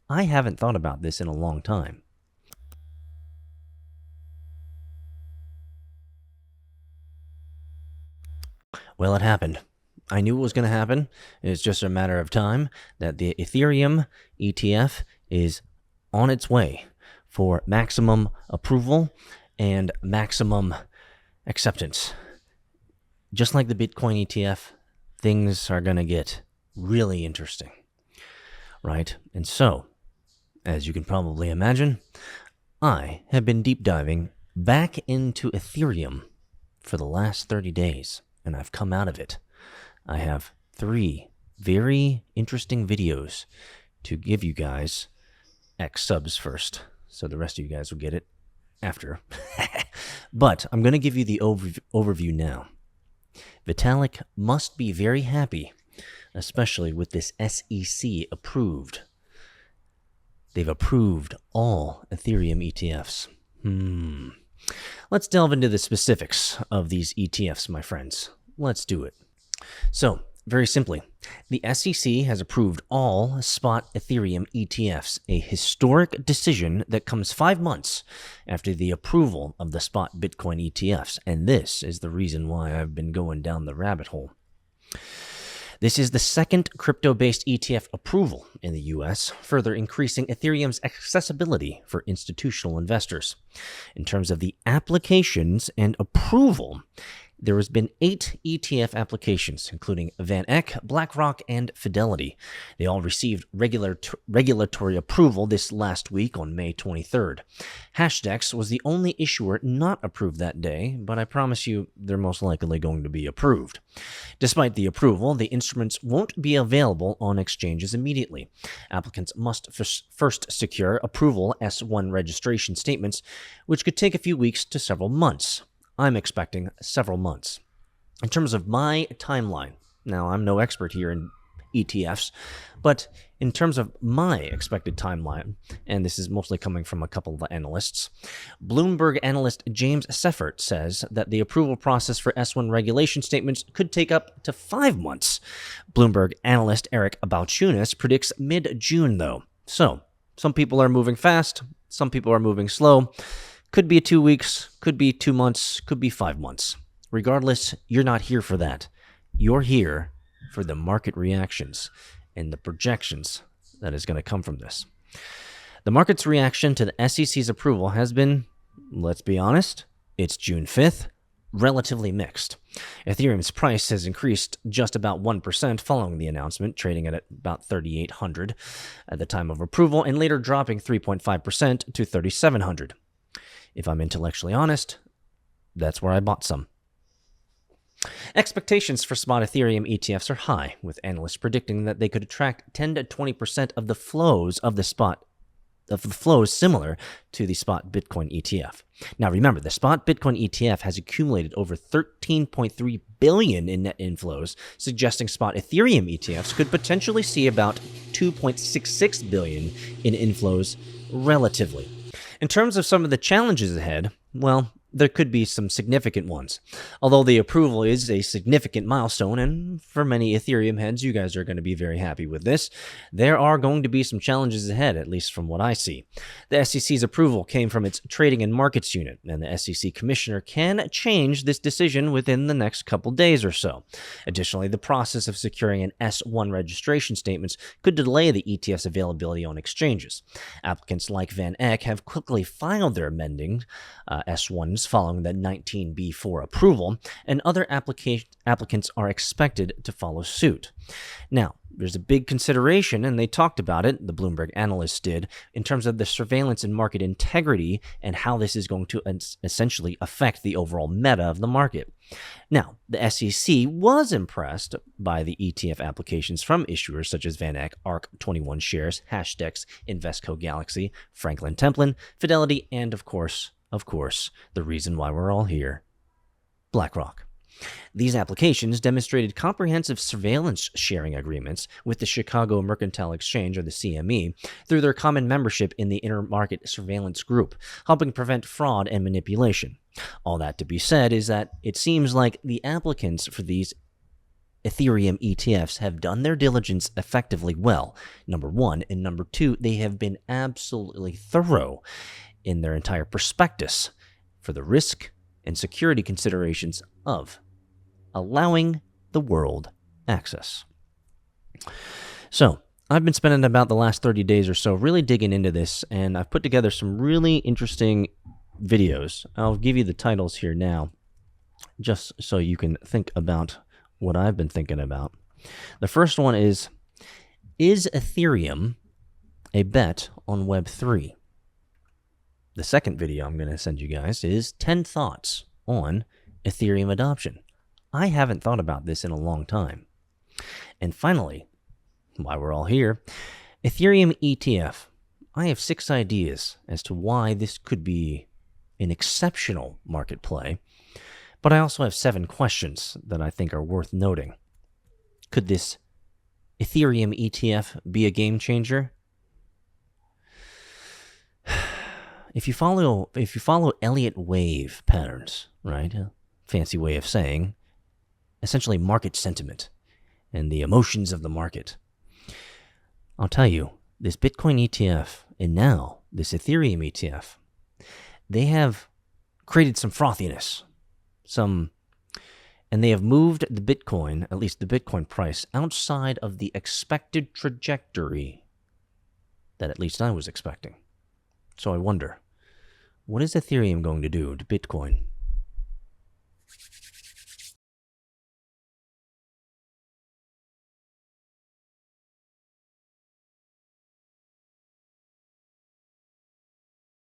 I haven't thought about this in a long time. Well, it happened. I knew it was going to happen. It's just a matter of time that the Ethereum ETF is on its way for maximum approval and maximum acceptance. Just like the Bitcoin ETF, things are going to get really interesting, right? And so, as you can probably imagine, I have been deep diving back into Ethereum for the last 30 days, and I've come out of it. I have 3 very interesting videos to give you guys. X subs first, so the rest of you guys will get it after. But I'm going to give you the overview now. Vitalik must be very happy, especially with this SEC approved. They've approved all Ethereum ETFs. Let's delve into the specifics of these ETFs, my friends. Let's do it. So, very simply, the SEC has approved all spot Ethereum ETFs, a historic decision that comes 5 months after the approval of the spot Bitcoin ETFs, and this is the reason why I've been going down the rabbit hole. This is the second crypto-based ETF approval in the US, further increasing Ethereum's accessibility for institutional investors. In terms of the applications and approval, there has been 8 ETF applications, including Van Eck, BlackRock, and Fidelity. They all received regulatory approval this last week on May 23rd. Hashdex was the only issuer not approved that day, but I promise you they're most likely going to be approved. Despite the approval, the instruments won't be available on exchanges immediately. Applicants must first secure approval S1 registration statements, which could take a few weeks to several months. I'm expecting several months. In terms of my timeline, now I'm no expert here in ETFs, but in terms of my expected timeline, and this is mostly coming from a couple of analysts, Bloomberg analyst James Seffert says that the approval process for S1 regulation statements could take up to 5 months. Bloomberg analyst Eric Balchunas predicts mid-June, though. So, some people are moving fast, some people are moving slow. Could be 2 weeks, could be 2 months, could be 5 months. Regardless, you're not here for that. You're here for the market reactions and the projections that is going to come from this. The market's reaction to the SEC's approval has been, let's be honest, it's June 5th, relatively mixed. Ethereum's price has increased just about 1% following the announcement, trading at about 3,800 at the time of approval, and later dropping 3.5% to 3,700. If I'm intellectually honest, that's where I bought some. Expectations for spot Ethereum ETFs are high, with analysts predicting that they could attract 10 to 20% of the flows similar to the spot Bitcoin ETF. Now remember, the spot Bitcoin ETF has accumulated over $13.3 billion in net inflows, suggesting spot Ethereum ETFs could potentially see about $2.66 billion in inflows relatively. In terms of some of the challenges ahead, well, there could be some significant ones. Although the approval is a significant milestone, and for many Ethereum heads, you guys are going to be very happy with this, there are going to be some challenges ahead, at least from what I see. The SEC's approval came from its Trading and Markets Unit, and the SEC Commissioner can change this decision within the next couple days or so. Additionally, the process of securing an S1 registration statements could delay the ETF's availability on exchanges. Applicants like Van Eck have quickly filed their amending S1s following the 19B4 approval, and other applicants are expected to follow suit. Now, there's a big consideration, and they talked about it, the Bloomberg analysts did, in terms of the surveillance and market integrity and how this is going to essentially affect the overall meta of the market. Now, the SEC was impressed by the ETF applications from issuers such as Van Eck, ARK 21 Shares, Hashdex, Invesco Galaxy, Franklin Templeton, Fidelity, and of course, the reason why we're all here, BlackRock. These applications demonstrated comprehensive surveillance sharing agreements with the Chicago Mercantile Exchange, or the CME, through their common membership in the Intermarket Surveillance Group, helping prevent fraud and manipulation. All that to be said is that it seems like the applicants for these Ethereum ETFs have done their diligence effectively well, number one. And number two, they have been absolutely thorough in their entire prospectus for the risk and security considerations of allowing the world access. So, I've been spending about the last 30 days or so really digging into this, and I've put together some really interesting videos. I'll give you the titles here now, just so you can think about what I've been thinking about. The first one is Ethereum a bet on Web3? The second video I'm going to send you guys is 10 thoughts on Ethereum adoption. I haven't thought about this in a long time. And finally, while we're all here, Ethereum ETF. I have 6 ideas as to why this could be an exceptional market play, but I also have 7 questions that I think are worth noting. Could this Ethereum ETF be a game changer? If you follow Elliott wave patterns, right? A fancy way of saying essentially market sentiment and the emotions of the market, I'll tell you, this Bitcoin ETF and now this Ethereum ETF, they have created some frothiness, and they have moved the Bitcoin, at least the Bitcoin price, outside of the expected trajectory that at least I was expecting. So I wonder, what is Ethereum going to do to Bitcoin?